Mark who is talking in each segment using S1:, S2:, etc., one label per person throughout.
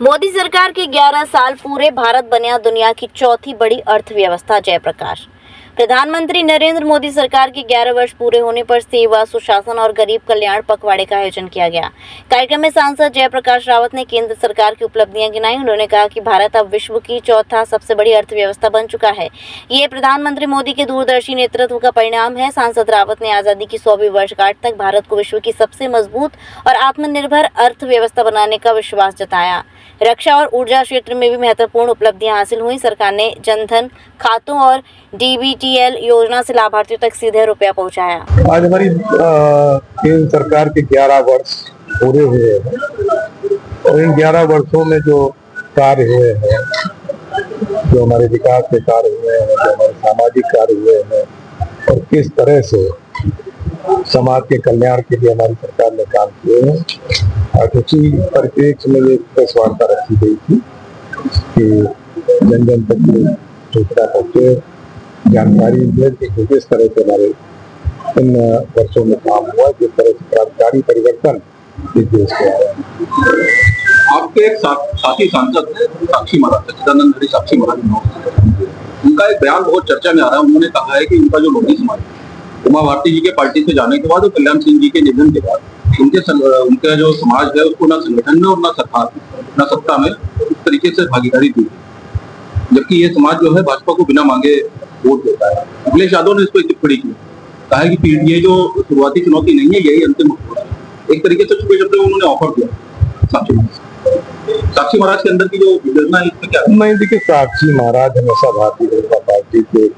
S1: मोदी सरकार के 11 साल पूरे, भारत बना दुनिया की चौथी बड़ी अर्थव्यवस्था। जयप्रकाश। प्रधानमंत्री नरेंद्र मोदी सरकार के 11 वर्ष पूरे होने पर सेवा, सुशासन और गरीब कल्याण पखवाड़े का आयोजन किया गया। कार्यक्रम में सांसद जयप्रकाश रावत ने केंद्र सरकार की उपलब्धियां गिनाई। उन्होंने कहा कि भारत अब विश्व की चौथा सबसे बड़ी अर्थव्यवस्था बन चुका है। ये प्रधानमंत्री मोदी के दूरदर्शी नेतृत्व का परिणाम है। सांसद रावत ने आजादी की 100वीं वर्षगांठ तक भारत को विश्व की सबसे मजबूत और आत्मनिर्भर अर्थव्यवस्था बनाने का विश्वास जताया। रक्षा और ऊर्जा क्षेत्र में भी महत्वपूर्ण उपलब्धियां हासिल हुई। सरकार ने जनधन खातों और DBTL योजना से लाभार्थियों तक सीधे रुपया पहुंचाया।
S2: आज हमारी केंद्र सरकार के 11 वर्ष पूरे हुए हैं और इन 11 वर्षों में जो कार्य हुए हैं, जो हमारे विकास के कार्य हुए हैं, जो हमारे सामाजिक कार्य हुए हैं और किस तरह से समाज के कल्याण के लिए हमारी सरकार ने काम किए हैं, उसी परिप्रेक्ष्य में एक प्रेस वार्ता रखी गई थी कि जन जन तक सूचना पहुंचे, जानकारी मिले कि किस तरह से हमारे इन वर्षों में काम हुआ, जिस तरह से क्रांतिकारी परिवर्तन इस देश में आया।
S3: आपके एक साथी सांसद थे साक्षी महाराज, सच्चिदानंद साक्षी महाराज, उनका एक बयान बहुत चर्चा में आ रहा है। उन्होंने कहा है कि उनका जो लोधी समाज उमा भारती जी के पार्टी से जाने के बाद और कल्याण सिंह जी के निधन के बाद उनका जो समाज है उसको ना संगठन में और ना सरकार ना सत्ता में इस तरीके से भागीदारी दी, जबकि ये समाज जो है भाजपा को बिना मांगे वोट देता है। अखिलेश यादव ने इसको टिप्पणी की, कहा है कि ये जो शुरुआती चुनौती नहीं है, यही अंतिम एक तरीके से छुपे शब्दों में उन्होंने ऑफर दिया। साक्षी महाराज के अंदर की जो योजना है इसमें क्या
S2: नहीं, देखिए, साक्षी महाराज हमेशा भारतीय जनता पार्टी के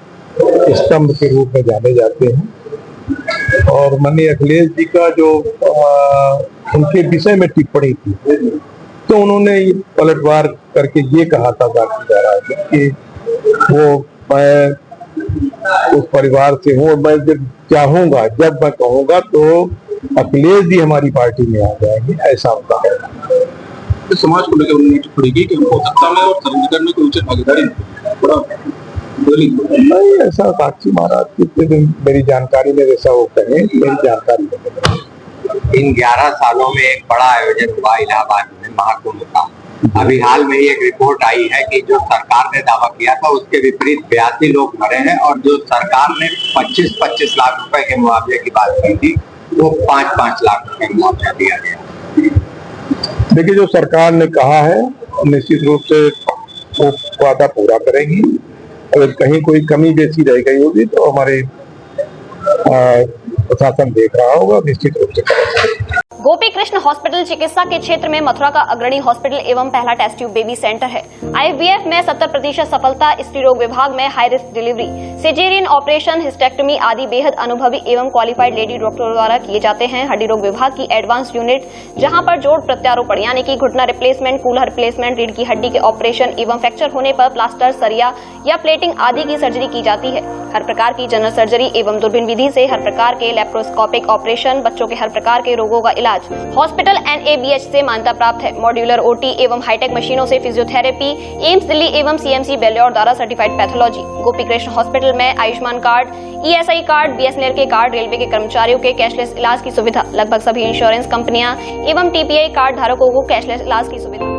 S2: स्तंभ के रूप में जाने जाते हैं और माननीय अखिलेश जी का जो उनके विषय में टिप्पणी थी तो उन्होंने पलटवार करके ये कहा था साक्षी महाराज कि वो मैं उस परिवार से हूँ, मैं जब चाहूंगा, जब मैं कहूंगा तो अखिलेश जी हमारी पार्टी में आ जाएंगे, ऐसा उनका कहना है।
S3: तो समाज को लेकर उन्होंने टिप्पणी की कि उनको सत्ता में और संगठन में कोई उचित भागीदारी
S2: नहीं, ऐसा साक्षी महाराज की मेरी जानकारी में वैसा वो कहें, मेरी जानकारी में
S4: इन 11 सालों में एक बड़ा आयोजन हुआ इलाहाबाद में महाकुंभ का। अभी हाल में ही एक रिपोर्ट आई है कि जो सरकार ने दावा किया था उसके विपरीत 82 लोग मरे हैं और जो सरकार ने 25-25 लाख रुपए के मुआवजे की बात की थी वो 5-5 लाख रुपए मुआवजा दिया गया।
S2: देखिए, जो सरकार ने कहा है निश्चित रूप से वो वादा पूरा करेगी। अगर कहीं कोई कमी बेसी रह गई होगी तो हमारे प्रशासन देख रहा होगा, निश्चित रूप से करेगा।
S5: गोपी कृष्ण हॉस्पिटल चिकित्सा के क्षेत्र में मथुरा का अग्रणी हॉस्पिटल एवं पहला टेस्ट ट्यूब बेबी सेंटर है। IVF में 70% सफलता, स्त्री रोग विभाग में high risk delivery, caesarean operation, hysterectomy आदि बेहद अनुभवी एवं क्वालिफाइड लेडी डॉक्टरों द्वारा किए जाते हैं। हड्डी रोग विभाग की एडवांस यूनिट जहां पर जोड़ प्रत्यारोपण यानी कि घुटना रिप्लेसमेंट, कूल्हा रिप्लेसमेंट, रीढ़ की हड्डी के ऑपरेशन एवं फ्रैक्चर होने पर प्लास्टर, सरिया या प्लेटिंग आदि की सर्जरी की जाती है। हर प्रकार की जनरल सर्जरी एवं दूरबीन विधि से हर प्रकार के लेप्रोस्कोपिक ऑपरेशन, बच्चों के हर प्रकार के रोगों का इलाज। हॉस्पिटल NABH से मान्यता प्राप्त है। मॉड्यूलर OT एवं हाईटेक मशीनों से फिजियोथेरेपी, एम्स दिल्ली एवं CMC बेल्योर द्वारा certified pathology. Gopi Krishna hospital में Ayushman card, ESI card, BSNL के कार्ड, रेलवे के कर्मचारियों के कैशलेस इलाज की सुविधा, लगभग सभी इंश्योरेंस कंपनियां एवं TPI कार्ड धारकों को कैशलेस इलाज की सुविधा।